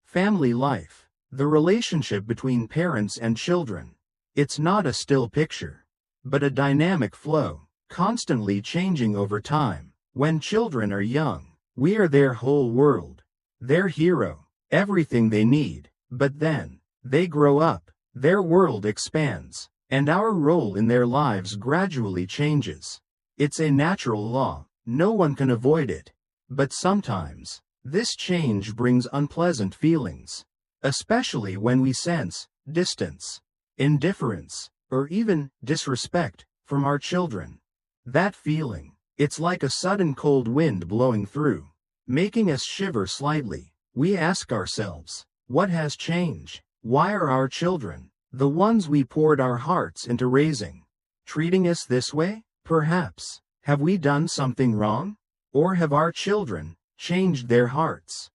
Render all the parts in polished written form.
Family life, the relationship between parents and children. It's not a still picture, but a dynamic flow, constantly changing over time. When children are young, we are their whole world, their hero, everything they need. But then, they grow up, their world expands, and our role in their lives gradually changes. It's a natural law, no one can avoid it. But sometimes, this change brings unpleasant feelings, especially when we sense distance, indifference, or even disrespect from our children. That feeling, it's like a sudden cold wind blowing through, making us shiver slightly. We ask ourselves, what has changed? Why are our children, the ones we poured our hearts into raising, treating us this way? Perhaps, have we done something wrong? Or have our children changed their hearts?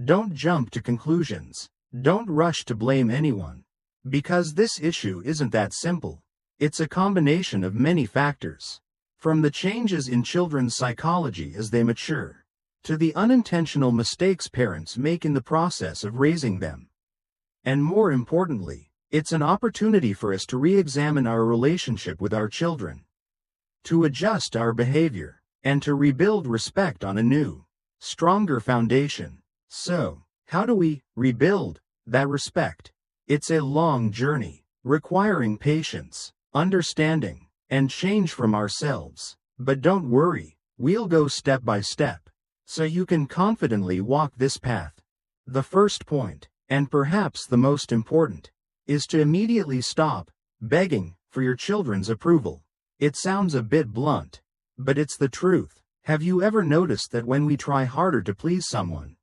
Don't jump to conclusions. Don't rush to blame anyone. Because this issue isn't that simple. It's a combination of many factors. From the changes in children's psychology as they mature, to the unintentional mistakes parents make in the process of raising them. And more importantly, it's an opportunity for us to re-examine our relationship with our children, to adjust our behavior, and to rebuild respect on a new, stronger foundation. So, how do we rebuild that respect? It's a long journey, requiring patience, understanding, and change from ourselves. But don't worry, we'll go step by step, so you can confidently walk this path. The first point, and perhaps the most important, is to immediately stop begging for your children's approval. It sounds a bit blunt, but it's the truth. Have you ever noticed that when we try harder to please someone,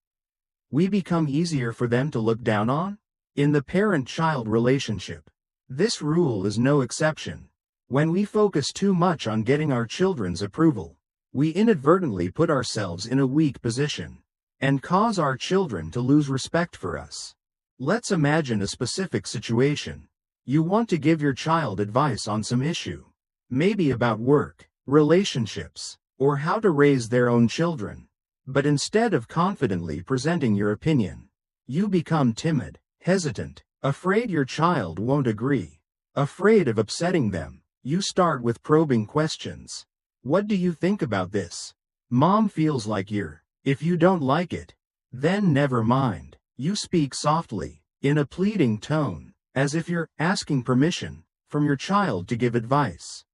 we become easier for them to look down on? In the parent-child relationship, this rule is no exception. When we focus too much on getting our children's approval, we inadvertently put ourselves in a weak position and cause our children to lose respect for us. Let's imagine a specific situation. You want to give your child advice on some issue, maybe about work, relationships, or how to raise their own children. But instead of confidently presenting your opinion, you become timid, hesitant, afraid your child won't agree, afraid of upsetting them. You start with probing questions. What do you think about this? Mom feels like you're. If you don't like it, then never mind. You speak softly, in a pleading tone, as if you're asking permission from your child to give advice,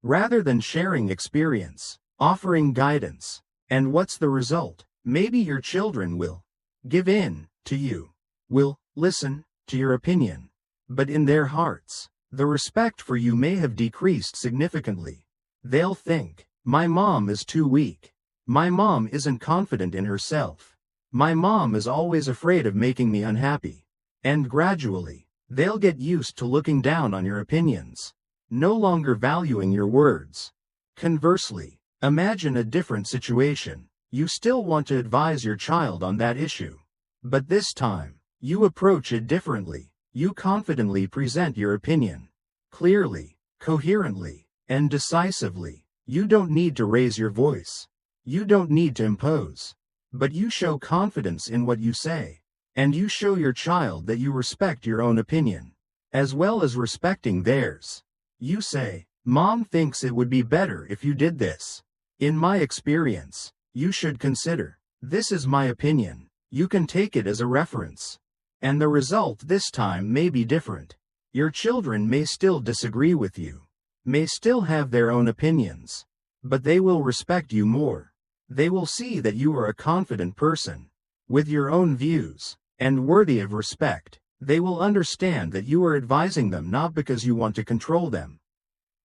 rather than sharing experience, offering guidance. And what's the result? Maybe your children will give in to you, will listen to your opinion, but in their hearts, the respect for you may have decreased significantly. They'll think, my mom is too weak. My mom isn't confident in herself. My mom is always afraid of making me unhappy. And gradually, they'll get used to looking down on your opinions, no longer valuing your words. Conversely, imagine a different situation. You still want to advise your child on that issue, but this time, you approach it differently. You confidently present your opinion, clearly, coherently, and decisively. You don't need to raise your voice. You don't need to impose. But you show confidence in what you say, and you show your child that you respect your own opinion, as well as respecting theirs. You say, Mom thinks it would be better if you did this. In my experience, you should consider. This is my opinion. You can take it as a reference. And the result this time may be different. Your children may still disagree with you, may still have their own opinions, but they will respect you more. They will see that you are a confident person, with your own views, and worthy of respect. They will understand that you are advising them not because you want to control them,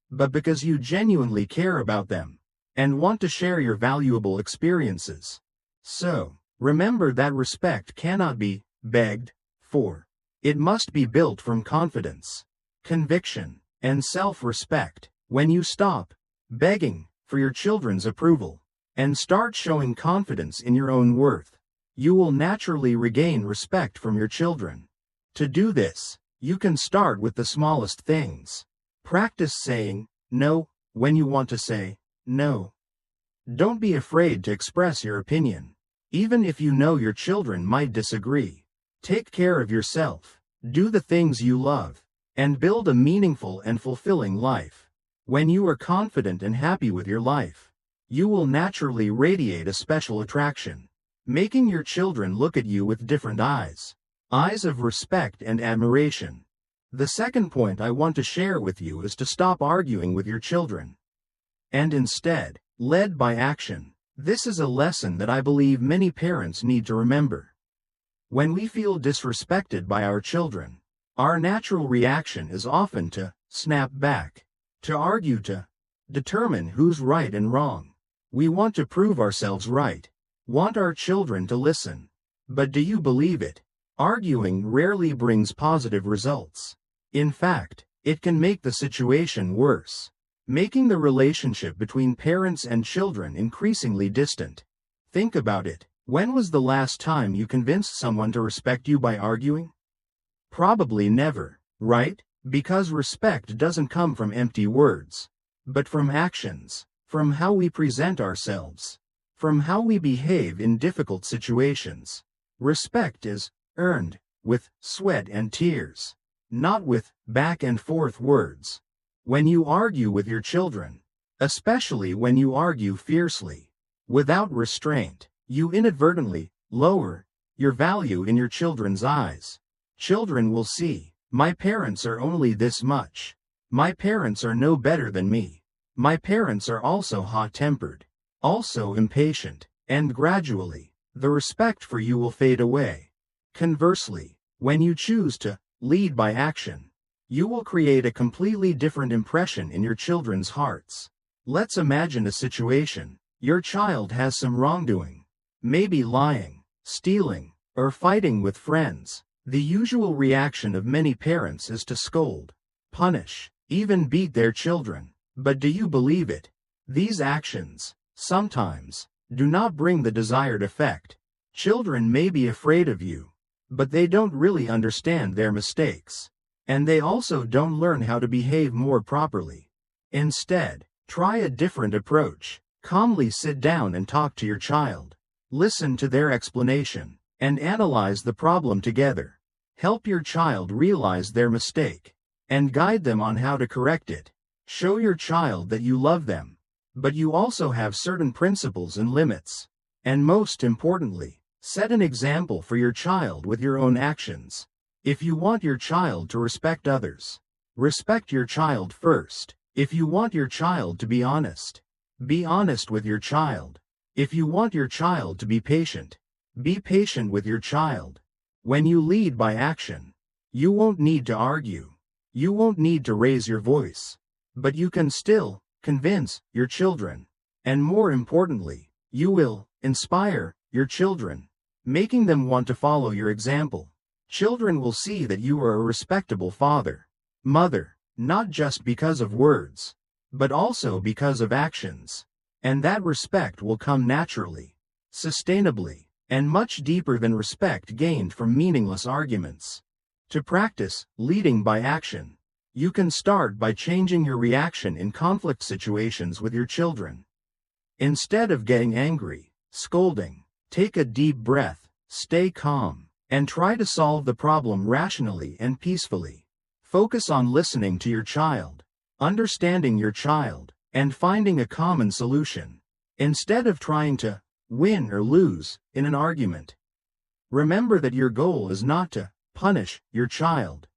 but because you genuinely care about them, and want to share your valuable experiences. So, remember that respect cannot be begged for. It must be built from confidence, conviction, and self-respect. When you stop begging for your children's approval and start showing confidence in your own worth, you will naturally regain respect from your children. To do this, you can start with the smallest things. Practice saying no when you want to say no. Don't be afraid to express your opinion. Even if you know your children might disagree. Take care of yourself, do the things you love, and build a meaningful and fulfilling life. When you are confident and happy with your life, you will naturally radiate a special attraction, making your children look at you with different eyes. Eyes of respect and admiration. The second point I want to share with you is to stop arguing with your children, and instead, lead by action. This is a lesson that I believe many parents need to remember. When we feel disrespected by our children, our natural reaction is often to snap back, to argue, to determine who's right and wrong. We want to prove ourselves right, want our children to listen. But do you believe it? Arguing rarely brings positive results. In fact, it can make the situation worse, making the relationship between parents and children increasingly distant. Think about it. When was the last time you convinced someone to respect you by arguing? Probably never, right? Because respect doesn't come from empty words, but from actions, from how we present ourselves, from how we behave in difficult situations. Respect is earned with sweat and tears, not with back and forth words. When you argue with your children, especially when you argue fiercely, without restraint, you inadvertently lower your value in your children's eyes. Children will see, my parents are only this much. My parents are no better than me. My parents are also hot-tempered, also impatient, and gradually, the respect for you will fade away. Conversely, when you choose to lead by action, you will create a completely different impression in your children's hearts. Let's imagine a situation. Your child has some wrongdoing, maybe lying, stealing, or fighting with friends. The usual reaction of many parents is to scold, punish, even beat their children. But do you believe it? These actions, sometimes, do not bring the desired effect. Children may be afraid of you, but they don't really understand their mistakes, and they also don't learn how to behave more properly. Instead, try a different approach. Calmly sit down and talk to your child. Listen to their explanation, and analyze the problem together. Help your child realize their mistake, and guide them on how to correct it. Show your child that you love them, but you also have certain principles and limits. And most importantly, set an example for your child with your own actions. If you want your child to respect others, respect your child first. If you want your child to be honest with your child. If you want your child to be patient with your child. When you lead by action, you won't need to argue. You won't need to raise your voice. But you can still convince your children. And more importantly, you will inspire your children, making them want to follow your example. Children will see that you are a respectable father, mother, not just because of words, but also because of actions. And that respect will come naturally, sustainably, and much deeper than respect gained from meaningless arguments. To practice leading by action, you can start by changing your reaction in conflict situations with your children. Instead of getting angry, scolding, take a deep breath, stay calm, and try to solve the problem rationally and peacefully. Focus on listening to your child, understanding your child, and finding a common solution, instead of trying to win or lose in an argument. Remember that your goal is not to punish your child,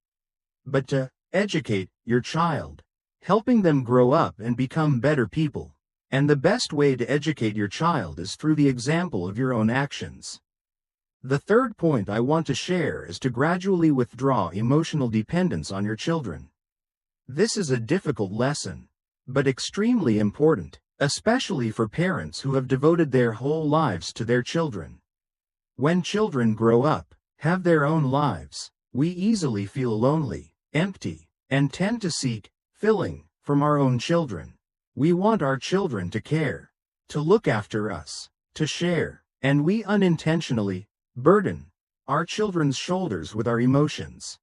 but to educate your child, helping them grow up and become better people. And the best way to educate your child is through the example of your own actions. The third point I want to share is to gradually withdraw emotional dependence on your children. This is a difficult lesson, but extremely important, especially for parents who have devoted their whole lives to their children. When children grow up, have their own lives, we easily feel lonely, empty, and tend to seek filling from our own children. We want our children to care, to look after us, to share, and we unintentionally burden our children's shoulders with our emotions.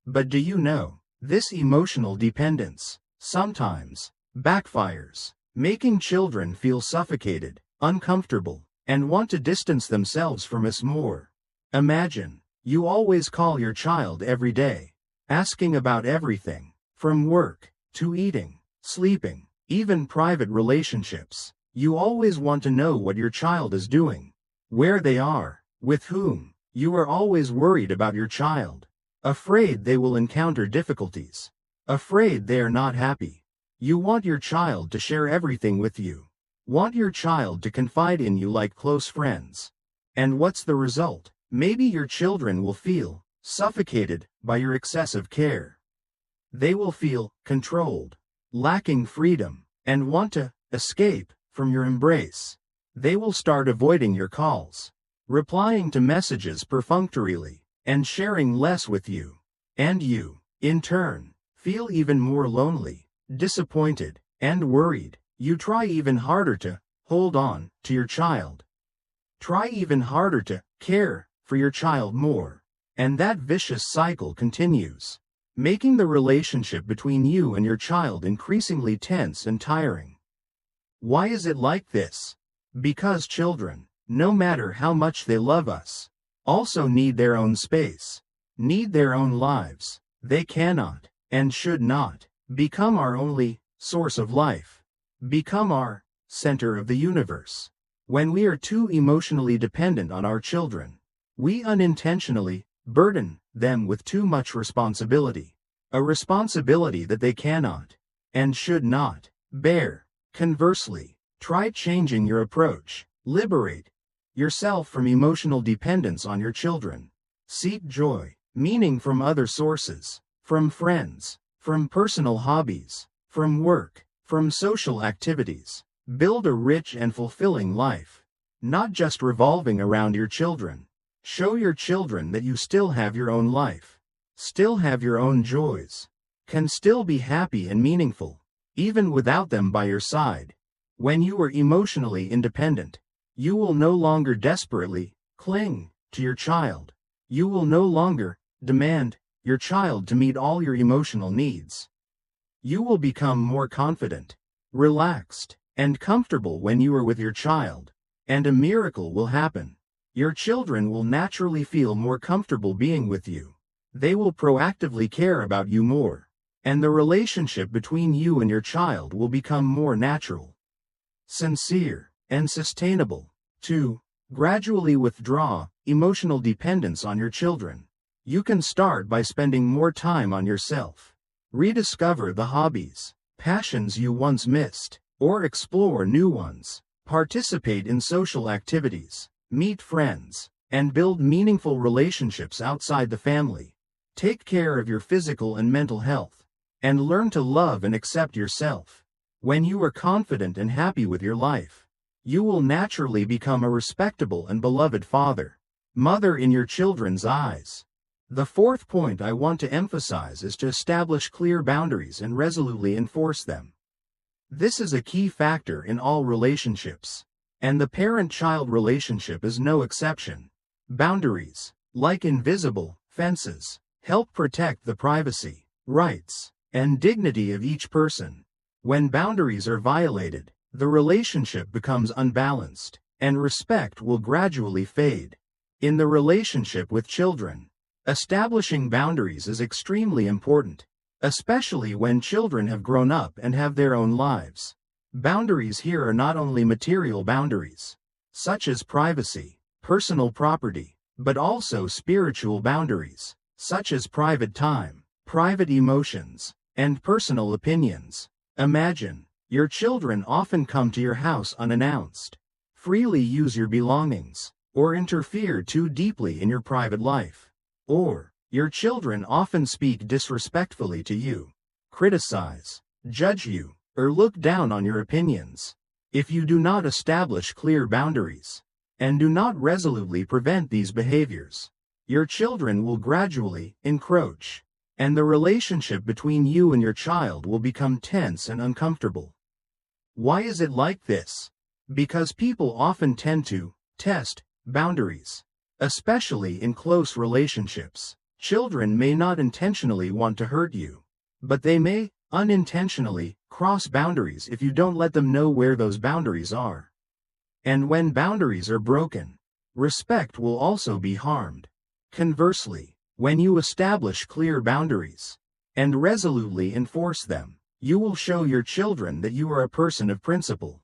But do you know, this emotional dependence sometimes backfires, making children feel suffocated, uncomfortable, and want to distance themselves from us more. Imagine, you always call your child every day, asking about everything, from work, to eating, sleeping, even private relationships. You always want to know what your child is doing, where they are, with whom. You are always worried about your child, afraid they will encounter difficulties, afraid they are not happy. You want your child to share everything with you, want your child to confide in you like close friends. And what's the result? Maybe your children will feel suffocated by your excessive care. They will feel controlled, lacking freedom, and want to escape from your embrace. They will start avoiding your calls, replying to messages perfunctorily, and sharing less with you. And you, in turn, feel even more lonely, disappointed, and worried. You try even harder to hold on to your child. Try even harder to care for your child more. And that vicious cycle continues, making the relationship between you and your child increasingly tense and tiring. Why is it like this? Because children, no matter how much they love us, also need their own space, need their own lives. They cannot, and should not, become our only source of life, become our center of the universe. When we are too emotionally dependent on our children, we unintentionally burden them with too much responsibility, a responsibility that they cannot, and should not, bear. Conversely, try changing your approach. Liberate yourself from emotional dependence on your children. Seek joy, meaning from other sources, from friends, from personal hobbies, from work, from social activities. Build a rich and fulfilling life, not just revolving around your children. Show your children that you still have your own life, still have your own joys, can still be happy and meaningful, even without them by your side. When you are emotionally independent, you will no longer desperately cling to your child. You will no longer demand your child to meet all your emotional needs. You will become more confident, relaxed, and comfortable when you are with your child, and a miracle will happen. Your children will naturally feel more comfortable being with you. They will proactively care about you more, and the relationship between you and your child will become more natural, sincere, and sustainable. 2. Gradually withdraw emotional dependence on your children. You can start by spending more time on yourself. Rediscover the hobbies, passions you once missed, or explore new ones. Participate in social activities, meet friends, and build meaningful relationships outside the family. Take care of your physical and mental health, and learn to love and accept yourself. When you are confident and happy with your life, you will naturally become a respectable and beloved father, mother in your children's eyes. The fourth point I want to emphasize is to establish clear boundaries and resolutely enforce them. This is a key factor in all relationships, and the parent-child relationship is no exception. Boundaries, like invisible fences, help protect the privacy, rights, and dignity of each person. When boundaries are violated, the relationship becomes unbalanced, and respect will gradually fade. In the relationship with children, establishing boundaries is extremely important, especially when children have grown up and have their own lives. Boundaries here are not only material boundaries, such as privacy, personal property, but also spiritual boundaries, such as private time, private emotions, and personal opinions. Imagine, your children often come to your house unannounced, freely use your belongings, or interfere too deeply in your private life. Or, your children often speak disrespectfully to you, criticize, judge you, or look down on your opinions. If you do not establish clear boundaries, and do not resolutely prevent these behaviors, your children will gradually encroach, and the relationship between you and your child will become tense and uncomfortable. Why is it like this? Because people often tend to test boundaries, especially in close relationships. Children may not intentionally want to hurt you, but they may unintentionally cross boundaries if you don't let them know where those boundaries are. And when boundaries are broken, respect will also be harmed. Conversely, when you establish clear boundaries and resolutely enforce them, you will show your children that you are a person of principle,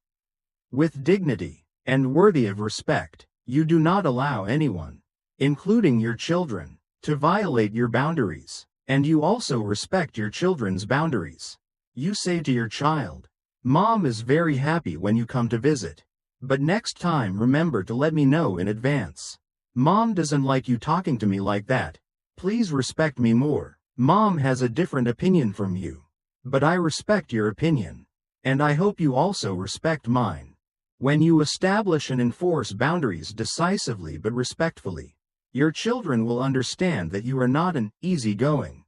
with dignity, and worthy of respect. You do not allow anyone, including your children, to violate your boundaries, and you also respect your children's boundaries. You say to your child, "Mom is very happy when you come to visit. But next time remember to let me know in advance. Mom doesn't like you talking to me like that. Please respect me more. Mom has a different opinion from you. But I respect your opinion. And I hope you also respect mine." When you establish and enforce boundaries decisively but respectfully, your children will understand that you are not an easygoing,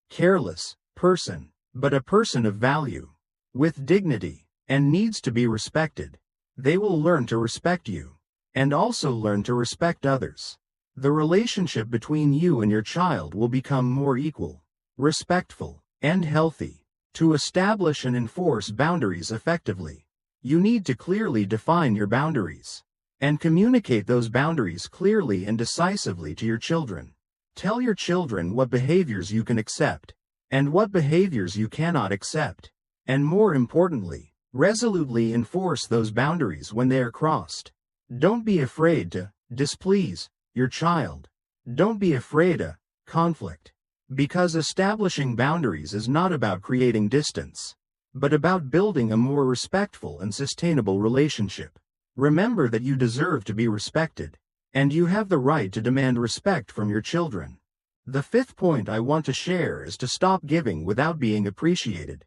careless person, but a person of value, with dignity, and needs to be respected. They will learn to respect you, and also learn to respect others. The relationship between you and your child will become more equal, respectful, and healthy. To establish and enforce boundaries effectively, you need to clearly define your boundaries, and communicate those boundaries clearly and decisively to your children. Tell your children what behaviors you can accept, and what behaviors you cannot accept, and more importantly, resolutely enforce those boundaries when they are crossed. Don't be afraid to displease your child. Don't be afraid of conflict, because establishing boundaries is not about creating distance, but about building a more respectful and sustainable relationship. Remember that you deserve to be respected, and you have the right to demand respect from your children. The fifth point I want to share is to stop giving without being appreciated.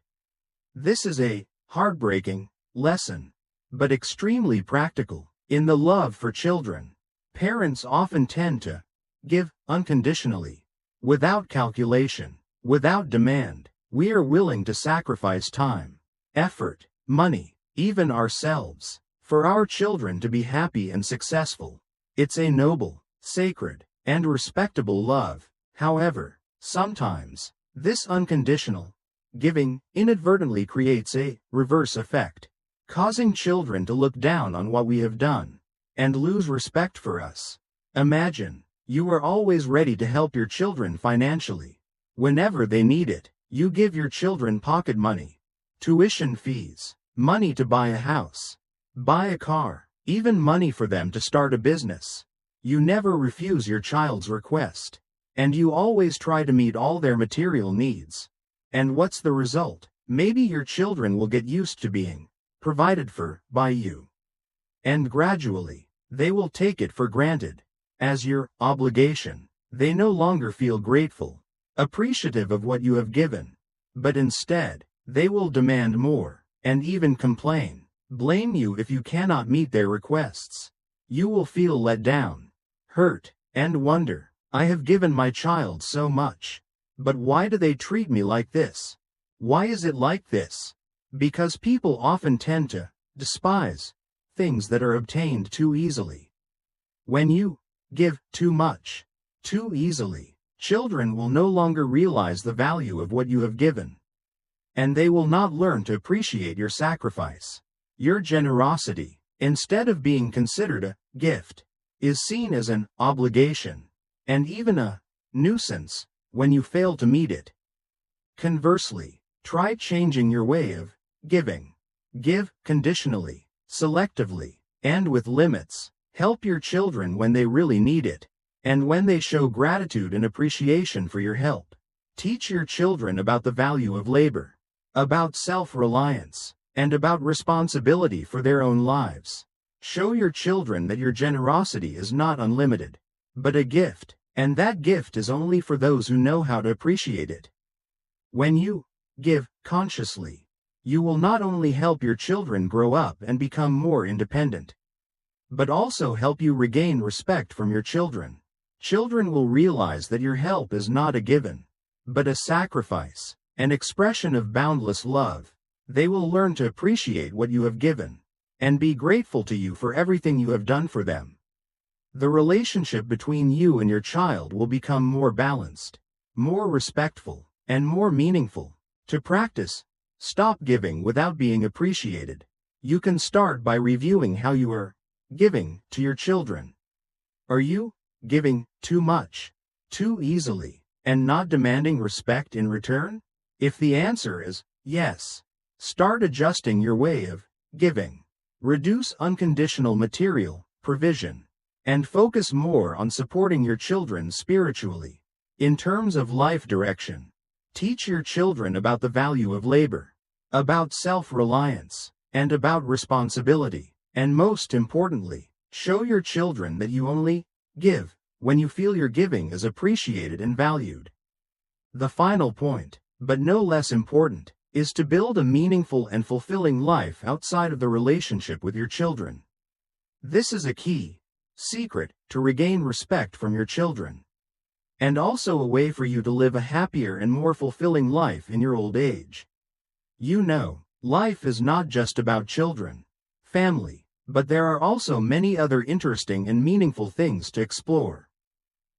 This is a heartbreaking lesson, but extremely practical. In the love for children, parents often tend to give unconditionally, without calculation, without demand. We are willing to sacrifice time, effort, money, even ourselves, for our children to be happy and successful. It's a noble, sacred, and respectable love. However, sometimes, this unconditional giving inadvertently creates a reverse effect, causing children to look down on what we have done, and lose respect for us. Imagine, you are always ready to help your children financially. Whenever they need it, you give your children pocket money, tuition fees, money to buy a house, buy a car, even money for them to start a business. You never refuse your child's request, and you always try to meet all their material needs. And what's the result? Maybe your children will get used to being provided for by you, and gradually, they will take it for granted as your obligation. They no longer feel grateful, appreciative of what you have given, but instead, they will demand more, and even complain, blame you if you cannot meet their requests. You will feel let down, hurt, and wonder, I have given my child so much, but why do they treat me like this? Why is it like this? Because people often tend to despise things that are obtained too easily. When you give too much, too easily, children will no longer realize the value of what you have given, and they will not learn to appreciate your sacrifice. Your generosity, instead of being considered a gift, is seen as an obligation, and even a nuisance when you fail to meet it. Conversely, try changing your way of giving. Give conditionally, selectively, and with limits. Help your children when they really need it, and when they show gratitude and appreciation for your help. Teach your children about the value of labor, about self-reliance, and about responsibility for their own lives. Show your children that your generosity is not unlimited, but a gift, and that gift is only for those who know how to appreciate it. When you give consciously, you will not only help your children grow up and become more independent, but also help you regain respect from your children. Children will realize that your help is not a given, but a sacrifice, an expression of boundless love. They will learn to appreciate what you have given, and be grateful to you for everything you have done for them. The relationship between you and your child will become more balanced, more respectful, and more meaningful. To practice, stop giving without being appreciated. You can start by reviewing how you are giving to your children. Are you giving too much, too easily, and not demanding respect in return? If the answer is yes, start adjusting your way of giving. Reduce unconditional material provision, and focus more on supporting your children spiritually. In terms of life direction, teach your children about the value of labor, about self-reliance, and about responsibility. And most importantly, show your children that you only give when you feel your giving is appreciated and valued. The final point, but no less important, is to build a meaningful and fulfilling life outside of the relationship with your children. This is a key secret to regain respect from your children, and also a way for you to live a happier and more fulfilling life in your old age. You know, life is not just about children, family, but there are also many other interesting and meaningful things to explore,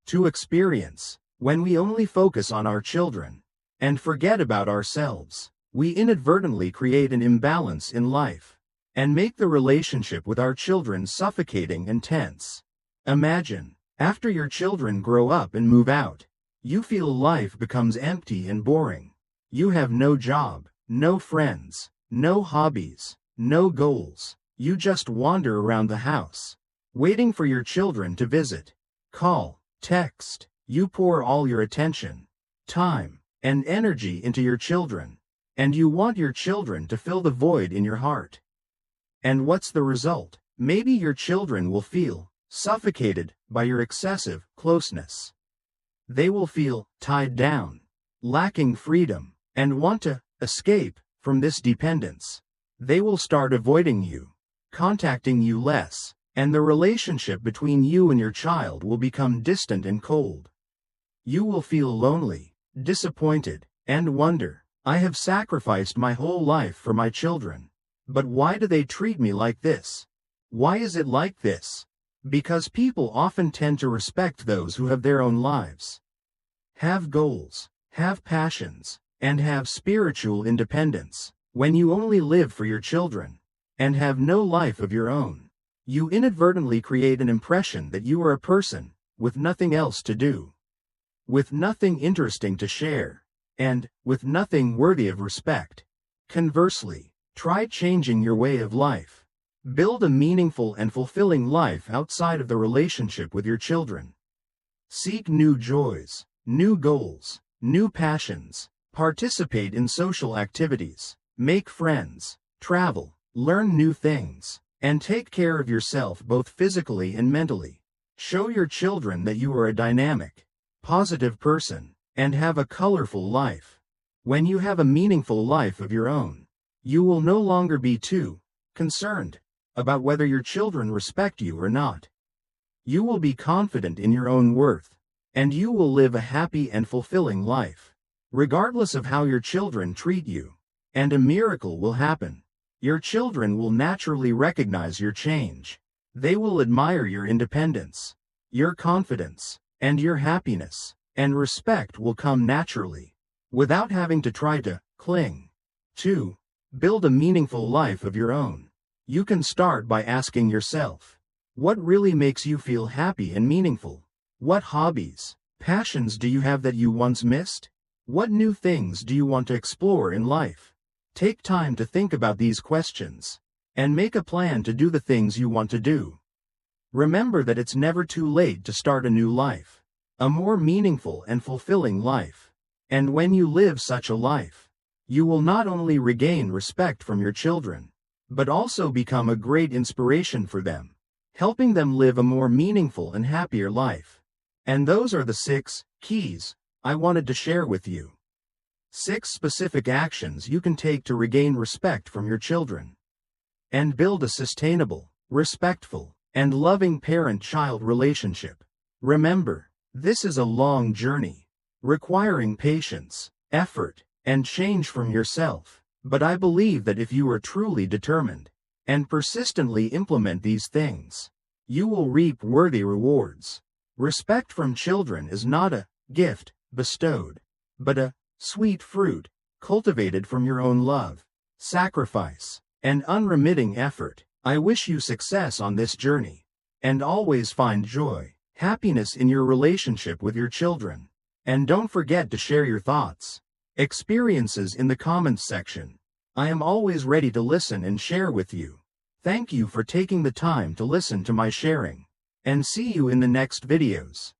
to experience. When we only focus on our children and forget about ourselves, we inadvertently create an imbalance in life and make the relationship with our children suffocating and tense. Imagine, after your children grow up and move out, you feel life becomes empty and boring. You have no job, no friends, no hobbies, no goals. You just wander around the house, waiting for your children to visit, call, text. You pour all your attention, time, and energy into your children, and you want your children to fill the void in your heart. And what's the result? Maybe your children will feel suffocated by your excessive closeness. They will feel tied down, lacking freedom, and want to escape from this dependence. They will start avoiding you, contacting you less, and the relationship between you and your child will become distant and cold. You will feel lonely, disappointed, and wonder, I have sacrificed my whole life for my children, but why do they treat me like this? Why is it like this? Because people often tend to respect those who have their own lives, have goals, have passions, and have spiritual independence. When you only live for your children and have no life of your own, you inadvertently create an impression that you are a person with nothing else to do, with nothing interesting to share, and with nothing worthy of respect. Conversely, try changing your way of life. Build a meaningful and fulfilling life outside of the relationship with your children. Seek new joys, new goals, new passions. Participate in social activities, make friends, travel, learn new things, and take care of yourself both physically and mentally. Show your children that you are a dynamic, positive person, and have a colorful life. When you have a meaningful life of your own, you will no longer be too concerned about whether your children respect you or not. You will be confident in your own worth, and you will live a happy and fulfilling life, regardless of how your children treat you. And a miracle will happen. Your children will naturally recognize your change. They will admire your independence, your confidence, and your happiness, and respect will come naturally, without having to try to cling. 2. Build a meaningful life of your own. You can start by asking yourself, what really makes you feel happy and meaningful? What hobbies, passions do you have that you once missed? What new things do you want to explore in life? Take time to think about these questions, and make a plan to do the things you want to do. Remember that it's never too late to start a new life, a more meaningful and fulfilling life. And when you live such a life, you will not only regain respect from your children, but also become a great inspiration for them, helping them live a more meaningful and happier life. And those are the 6 keys I wanted to share with you. 6 specific actions you can take to regain respect from your children and build a sustainable, respectful, and loving parent-child relationship. Remember, this is a long journey, requiring patience, effort, and change from yourself. But I believe that if you are truly determined and persistently implement these things, you will reap worthy rewards. Respect from children is not a gift bestowed, but a sweet fruit cultivated from your own love, sacrifice, and unremitting effort. I wish you success on this journey. And always find joy, happiness in your relationship with your children. And don't forget to share your thoughts, experiences in the comments section. I am always ready to listen and share with you. Thank you for taking the time to listen to my sharing. And see you in the next videos.